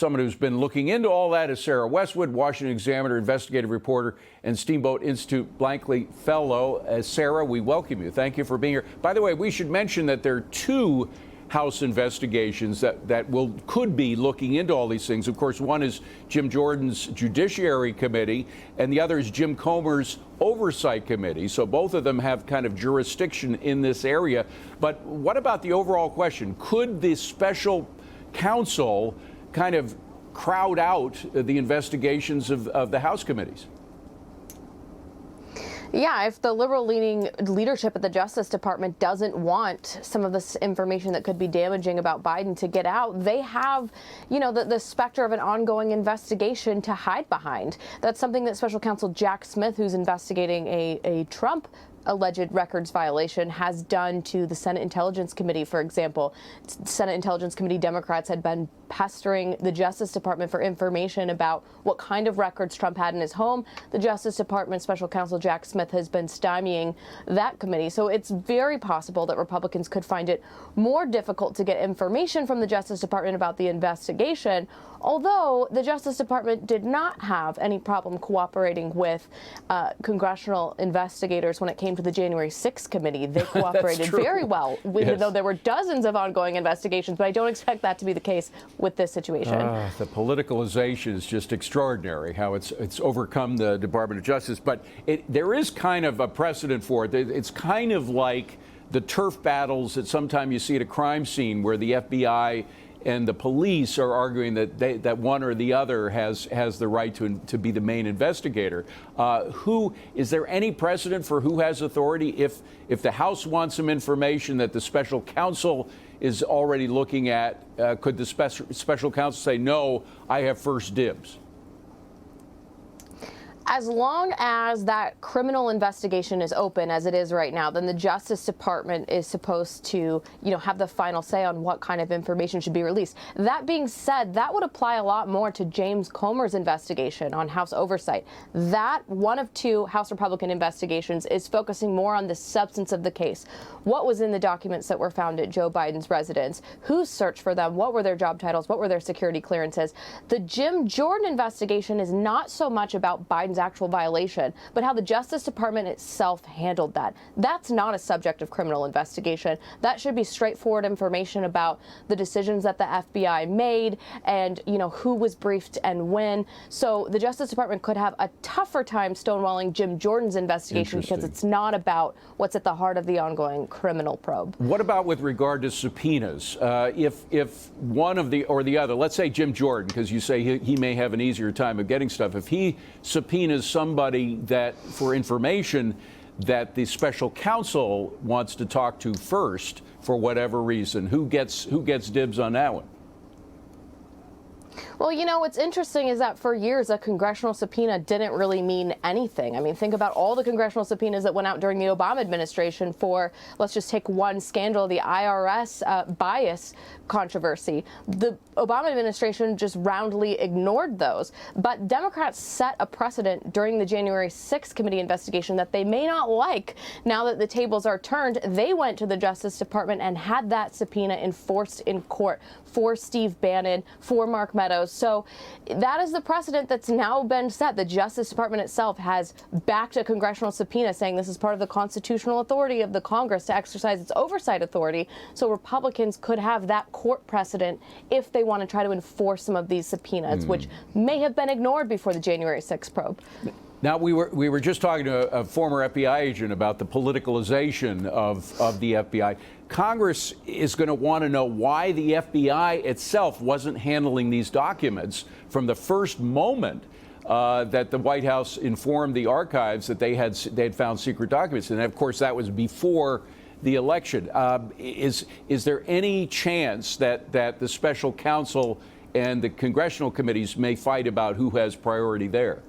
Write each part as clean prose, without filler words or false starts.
Someone who's been looking into all that is Sarah Westwood, Washington Examiner investigative reporter and Steamboat Institute Blankley Fellow. Sarah, we welcome you. Thank you for being here. By the way, we should mention that there are two House investigations that could be looking into all these things. Of course, one is Jim Jordan's Judiciary Committee, and the other is Jim Comer's Oversight Committee. So both of them have kind of jurisdiction in this area. But what about the overall question? Could the special counsel kind of crowd out the investigations of the House committees? Yeah, if the liberal-leaning leadership at the Justice Department doesn't want some of this information that could be damaging about Biden to get out, they have, you know, the specter of an ongoing investigation to hide behind. That's something that Special Counsel Jack Smith, who's investigating a Trump alleged records violation, has done to the Senate Intelligence Committee, for example. Senate Intelligence Committee Democrats had been pestering the Justice Department for information about what kind of records Trump had in his home. The Justice Department Special Counsel Jack Smith has been stymieing that committee. So it's very possible that Republicans could find it more difficult to get information from the Justice Department about the investigation, although the Justice Department did not have any problem cooperating with congressional investigators when it came to the January 6th committee. They cooperated very well, even though there were dozens of ongoing investigations, but I don't expect that to be the case with this situation. The politicalization is just extraordinary, how it's overcome the Department of Justice. But there is kind of a precedent for it. It's kind of like the turf battles that sometimes you see at a crime scene where the FBI and the police are arguing that one or the other has the right to be the main investigator. Is there any precedent for who has authority? If the House wants some information that the special counsel is already looking at, could the special counsel say, no, I have first dibs? As long as that criminal investigation is open, as it is right now, then the Justice Department is supposed to, have the final say on what kind of information should be released. That being said, that would apply a lot more to James Comer's investigation on House oversight. That, one of two House Republican investigations, is focusing more on the substance of the case. What was in the documents that were found at Joe Biden's residence? Who searched for them? What were their job titles? What were their security clearances? The Jim Jordan investigation is not so much about Biden's actual violation, but how the Justice Department itself handled that. That's not a subject of criminal investigation. That should be straightforward information about the decisions that the FBI made and, who was briefed and when. So the Justice Department could have a tougher time stonewalling Jim Jordan's investigation because it's not about what's at the heart of the ongoing criminal probe. What about with regard to subpoenas? If one of the or the other, let's say Jim Jordan, because you say he may have an easier time of getting stuff, if he subpoenas somebody that for information that the special counsel wants to talk to first for whatever reason, who gets dibs on that one? Well, what's interesting is that for years, a congressional subpoena didn't really mean anything. I mean, think about all the congressional subpoenas that went out during the Obama administration for, let's just take one scandal, the IRS bias controversy. The Obama administration just roundly ignored those. But Democrats set a precedent during the January 6th committee investigation that they may not like. Now that the tables are turned, they went to the Justice Department and had that subpoena enforced in court for Steve Bannon, for Mark Meadows. So that is the precedent that's now been set. The Justice Department itself has backed a congressional subpoena, saying this is part of the constitutional authority of the Congress to exercise its oversight authority. So Republicans could have that court precedent if they want to try to enforce some of these subpoenas, which may have been ignored before the January 6th probe. Now, we were just talking to a former FBI agent about the politicalization of the FBI. Congress is going to want to know why the FBI itself wasn't handling these documents from the first moment that the White House informed the archives that they had found secret documents. And of course, that was before the election. Is there any chance that the special counsel and the congressional committees may fight about who has priority there?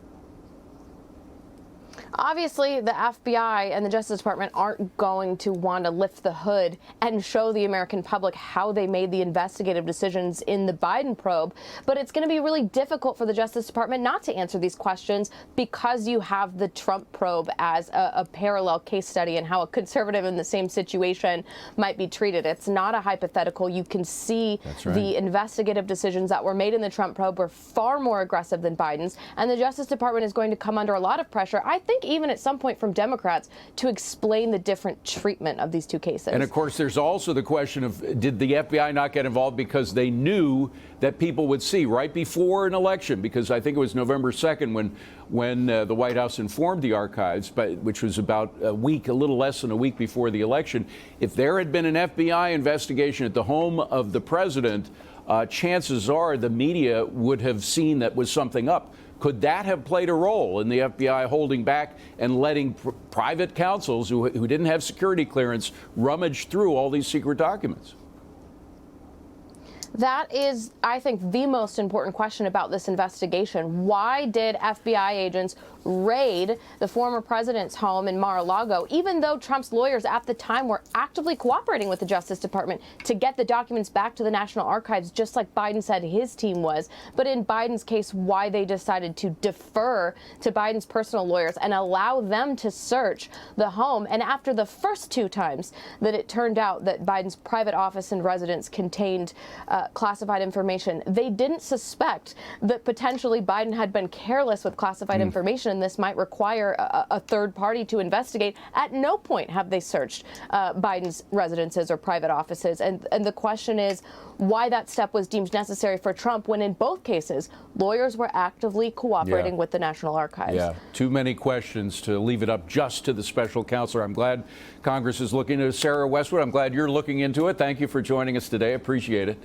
Obviously, the FBI and the Justice Department aren't going to want to lift the hood and show the American public how they made the investigative decisions in the Biden probe, but it's going to be really difficult for the Justice Department not to answer these questions because you have the Trump probe as a parallel case study and how a conservative in the same situation might be treated. It's not a hypothetical. You can see the investigative decisions that were made in the Trump probe were far more aggressive than Biden's, and the Justice Department is going to come under a lot of pressure, I think, even at some point from Democrats, to explain the different treatment of these two cases. And of course, there's also the question of, did the FBI not get involved because they knew that people would see right before an election? Because I think it was November 2nd when the White House informed the archives, which was about a little less than a week before the election. If there had been an FBI investigation at the home of the president, chances are the media would have seen that was something up. Could that have played a role in the FBI holding back and letting private counsels who didn't have security clearance rummage through all these secret documents? That is, I think, the most important question about this investigation. Why did FBI agents raid the former president's home in Mar-a-Lago, even though Trump's lawyers at the time were actively cooperating with the Justice Department to get the documents back to the National Archives, just like Biden said his team was? But in Biden's case, why they decided to defer to Biden's personal lawyers and allow them to search the home. And after the first two times that it turned out that Biden's private office and residence contained classified information, they didn't suspect that potentially Biden had been careless with classified information, and this might require a third party to investigate. At no point have they searched Biden's residences or private offices. And the question is why that step was deemed necessary for Trump when in both cases lawyers were actively cooperating with the National Archives. Yeah, too many questions to leave it up just to the special counselor. I'm glad Congress is looking into Sarah Westwood. I'm glad you're looking into it. Thank you for joining us today. Appreciate it.